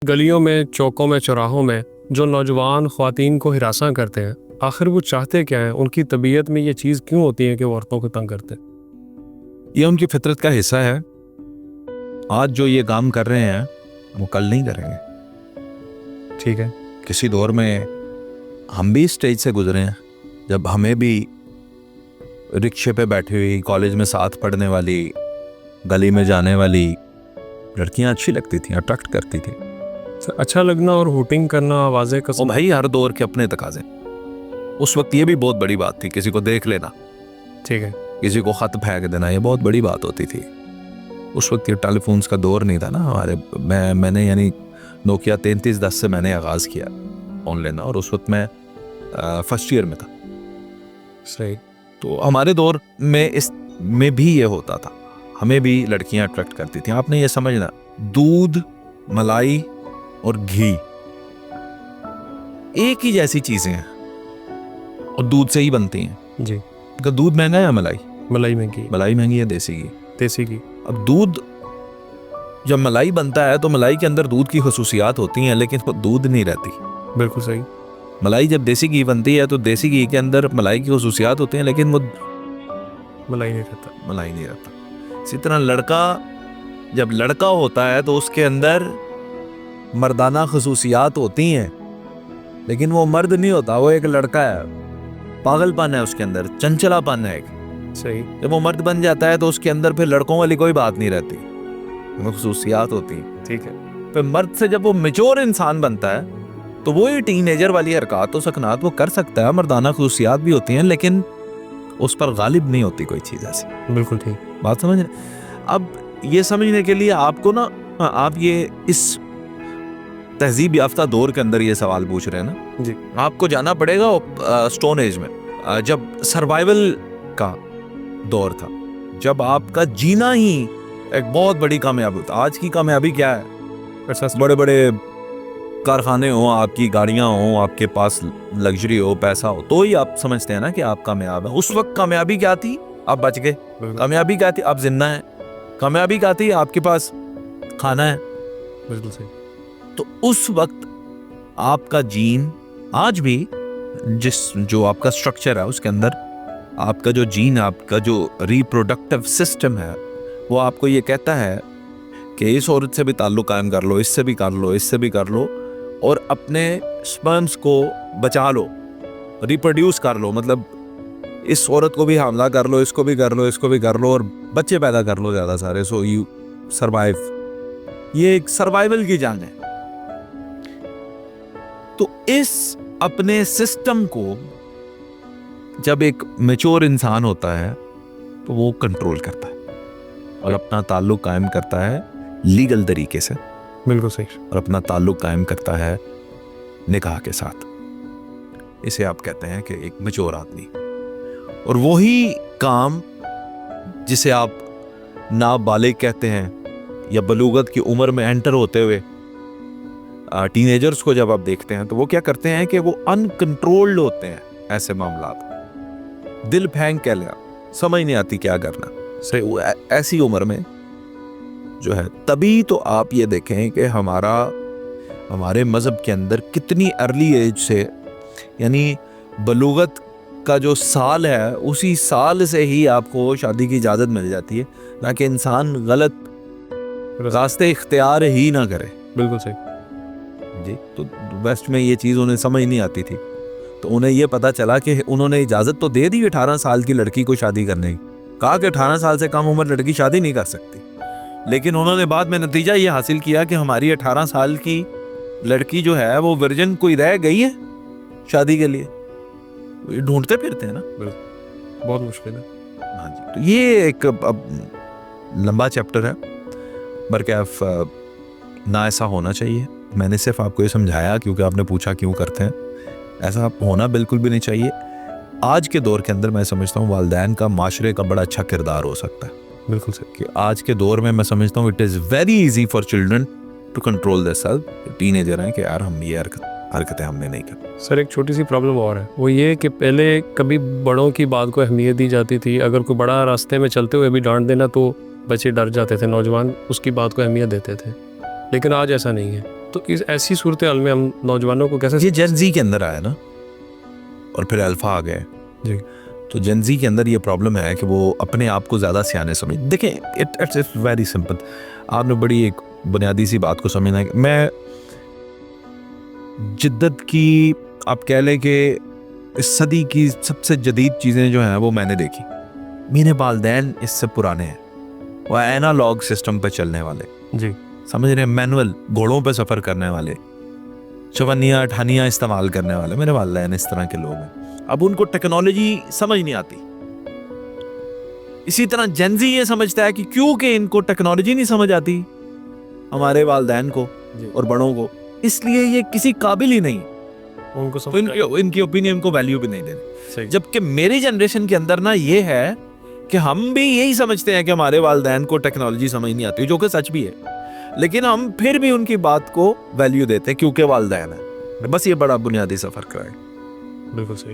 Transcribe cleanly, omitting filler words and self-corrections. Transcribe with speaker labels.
Speaker 1: गलियों में, चौकों में, चौराहों में जो नौजवान ख्वातीन को हिरासा करते हैं, आखिर वो चाहते क्या हैं? उनकी तबीयत में ये चीज़ क्यों होती है कि वो औरतों को तंग करते हैं?
Speaker 2: ये उनकी फितरत का हिस्सा है। आज जो ये काम कर रहे हैं वो कल नहीं करेंगे।
Speaker 1: ठीक है।
Speaker 2: किसी दौर में हम भी स्टेज से गुजरे हैं जब हमें भी रिक्शे पे बैठी हुई, कॉलेज में साथ पढ़ने वाली, गली में जाने वाली लड़कियां अच्छी लगती थी, अट्रैक्ट करती थी।
Speaker 1: अच्छा लगना और हुटिंग करना, आवाज़ें
Speaker 2: ओ
Speaker 1: कसम।
Speaker 2: भाई, हर दौर के अपने तकाजे। उस वक्त ये भी बहुत बड़ी बात थी, किसी को देख लेना,
Speaker 1: ठीक है।
Speaker 2: किसी को खत फेंक देना, ये बहुत बड़ी बात होती थी। उस वक्त ये टेलीफोन्स का दौर नहीं था ना हमारे। मैंने यानी नोकिया 3310 से मैंने आगाज़ किया फ़ोन लेना, और उस वक्त मैं फर्स्ट ईयर में था।
Speaker 1: सही।
Speaker 2: तो हमारे दौर में इस में भी ये होता था, हमें भी लड़कियां अट्रैक्ट करती थी। आपने ये समझना, दूध, मलाई और घी एक ही जैसी चीज़ें हैं और दूध से ही बनती हैं।
Speaker 1: जी।
Speaker 2: तो दूध महंगा है या मलाई?
Speaker 1: मलाई महंगी।
Speaker 2: मलाई महंगी है देसी घी?
Speaker 1: देसी घी।
Speaker 2: अब दूध, जब मलाई बनता है तो मलाई के अंदर दूध की खसूसियात होती हैं, लेकिन वो दूध नहीं रहती।
Speaker 1: बिल्कुल सही।
Speaker 2: मलाई जब देसी घी बनती है तो देसी घी के अंदर मलाई की खसूसियात होती हैं, लेकिन वो
Speaker 1: मलाई नहीं रहता।
Speaker 2: मलाई नहीं रहता। इसी तरह लड़का जब लड़का होता है तो उसके अंदर मर्दाना खसूसियात होती हैं, लेकिन वो मर्द नहीं होता, वो एक लड़का है। पागलपन है उसके अंदर, चंचलापन है एक।
Speaker 1: सही।
Speaker 2: जब वो मर्द बन जाता है तो उसके अंदर फिर लड़कों वाली कोई बात नहीं रहती, वो खसूसियात होती हैं।
Speaker 1: ठीक है।
Speaker 2: फिर मर्द से जब वो मैच्योर इंसान बनता है तो वो ही टीनेजर वाली हरकत और सकनात वो कर सकता है, मर्दाना खसूसियात भी होती हैं, लेकिन उस पर गालिब नहीं होती कोई चीज़ ऐसी।
Speaker 1: बिल्कुल ठीक।
Speaker 2: बात समझ रहे? अब ये समझने के लिए आपको ना, आप ये इस तहजीब याफ्ता दौर के अंदर ये सवाल पूछ रहे हैं ना
Speaker 1: जी।
Speaker 2: आपको जाना पड़ेगा स्टोन एज में, जब सर्वाइवल का दौर था, जब आपका जीना ही एक बहुत बड़ी कामयाबी था। आज की कामयाबी क्या है? बड़े बड़े कारखाने हो, आपकी गाड़ियां हो, आपके पास लग्जरी हो, पैसा हो, तो ही आप समझते हैं ना कि आप कामयाब हैं। उस वक्त कामयाबी क्या थी? आप बच गए। कामयाबी क्या थी? आप जिंदा हैं। कामयाबी क्या थी? आपके पास खाना है।
Speaker 1: बिल्कुल सही।
Speaker 2: तो उस वक्त आपका जीन, आज भी जो आपका स्ट्रक्चर है उसके अंदर आपका जो जीन, आपका जो रिप्रोडक्टिव सिस्टम है, वो आपको ये कहता है कि इस औरत से भी ताल्लुक कायम कर लो, इससे भी कर लो, इससे भी कर लो, और अपने स्पर्म्स को बचा लो, रिप्रोड्यूस कर लो। मतलब इस औरत को भी हमला कर लो, इसको भी कर लो, इसको भी कर लो, और बच्चे पैदा कर लो ज़्यादा सारे, सो यू सर्वाइव। ये एक सर्वाइवल की जान है। तो इस अपने सिस्टम को जब एक मैच्योर इंसान होता है तो वो कंट्रोल करता है और अपना ताल्लुक कायम करता है लीगल तरीके से,
Speaker 1: बिल्कुल सही।
Speaker 2: और अपना ताल्लुक कायम करता है निकाह के साथ। इसे आप कहते हैं कि एक मैच्योर आदमी। और वही काम जिसे आप नाबालिग कहते हैं, या बलूगत की उम्र में एंटर होते हुए टीनेजर्स को जब आप देखते हैं तो वो क्या करते हैं कि वो अनकंट्रोल्ड होते हैं। ऐसे मामलात दिल फेंक कह लिया, समझ नहीं आती क्या करना। सही, ऐसी उम्र में जो है, तभी तो आप ये देखें कि हमारे मज़हब के अंदर कितनी अर्ली एज से, यानी बलूगत का जो साल है उसी साल से ही आपको शादी की इजाज़त मिल जाती है, ना कि इंसान गलत रास्ते इख्तियार ही ना करे।
Speaker 1: बिल्कुल सही
Speaker 2: जी। तो वेस्ट में ये चीज़ उन्हें समझ नहीं आती थी, तो उन्हें ये पता चला कि उन्होंने इजाज़त तो दे दी 18 साल की लड़की को शादी करने की, कहा कि 18 साल से कम उम्र लड़की शादी नहीं कर सकती, लेकिन उन्होंने बाद में नतीजा ये हासिल किया कि हमारी 18 साल की लड़की जो है वो वर्जिन कोई रह गई है शादी के लिए। ढूंढते फिरते हैं ना,
Speaker 1: बहुत मुश्किल है।
Speaker 2: हाँ जी। तो ये एक अब लंबा चैप्टर है, बरकैफ ना ऐसा होना चाहिए। मैंने सिर्फ आपको ये समझाया क्योंकि आपने पूछा क्यों करते हैं। ऐसा होना बिल्कुल भी नहीं चाहिए। आज के दौर के अंदर मैं समझता हूँ वालिदैन का माशरे का बड़ा अच्छा किरदार हो सकता है।
Speaker 1: बिल्कुल सही।
Speaker 2: कि आज के दौर में मैं समझता हूँ it is very easy for children to control theirself. Teenager हैं कि यार हम ये हरकतें हमने नहीं की।
Speaker 1: सर एक छोटी सी प्रॉब्लम और है, वो ये कि पहले कभी बड़ों की बात को अहमियत दी जाती थी। अगर कोई बड़ा रास्ते में चलते हुए भी डांट देना तो बच्चे डर जाते थे, नौजवान उसकी बात को अहमियत देते थे। लेकिन आज ऐसा नहीं है। तो इस ऐसी सूरत हाल में हम नौजवानों को कैसे
Speaker 2: ये जेन जी के अंदर आया ना, और फिर अल्फा आ गए
Speaker 1: जी
Speaker 2: तो जेन जी के अंदर ये प्रॉब्लम है कि वो अपने आप को ज़्यादा सियाने समझ। देखें, इट्स वेरी सिंपल। आपने बड़ी एक बुनियादी सी बात को समझना है। मैं जिद्दत की, आप कह लें कि इस सदी की सबसे जदीद चीज़ें जो हैं वो मैंने देखी। मेरे वालिदैन इससे पुराने हैं, वो एनालॉग सिस्टम पे चलने वाले,
Speaker 1: जी
Speaker 2: समझ रहे हैं, मैनुअल घोड़ों पे सफ़र करने वाले, चवन्नियाँ अठानियाँ इस्तेमाल करने वाले मेरे वालिदैन इस तरह के लोग हैं। अब उनको टेक्नोलॉजी समझ नहीं आती। इसी तरह जेन ज़ी ये समझता है कि क्योंकि इनको टेक्नोलॉजी नहीं समझ आती, हमारे वालिदैन को और बड़ों को, इसलिए ये किसी काबिल ही नहीं,
Speaker 1: उनको
Speaker 2: तो इनकी ओपिनियन को वैल्यू भी नहीं देनी।
Speaker 1: सही।
Speaker 2: जबकि मेरी जनरेशन के अंदर ना ये है कि हम भी यही समझते हैं कि हमारे वालिदैन को टेक्नोलॉजी समझ नहीं आती, जो कि सच भी है, लेकिन हम फिर भी उनकी बात को वैल्यू देते हैं क्योंकि वालिदैन है। बस ये बड़ा बुनियादी सा फर्क है।
Speaker 1: बिल्कुल सही।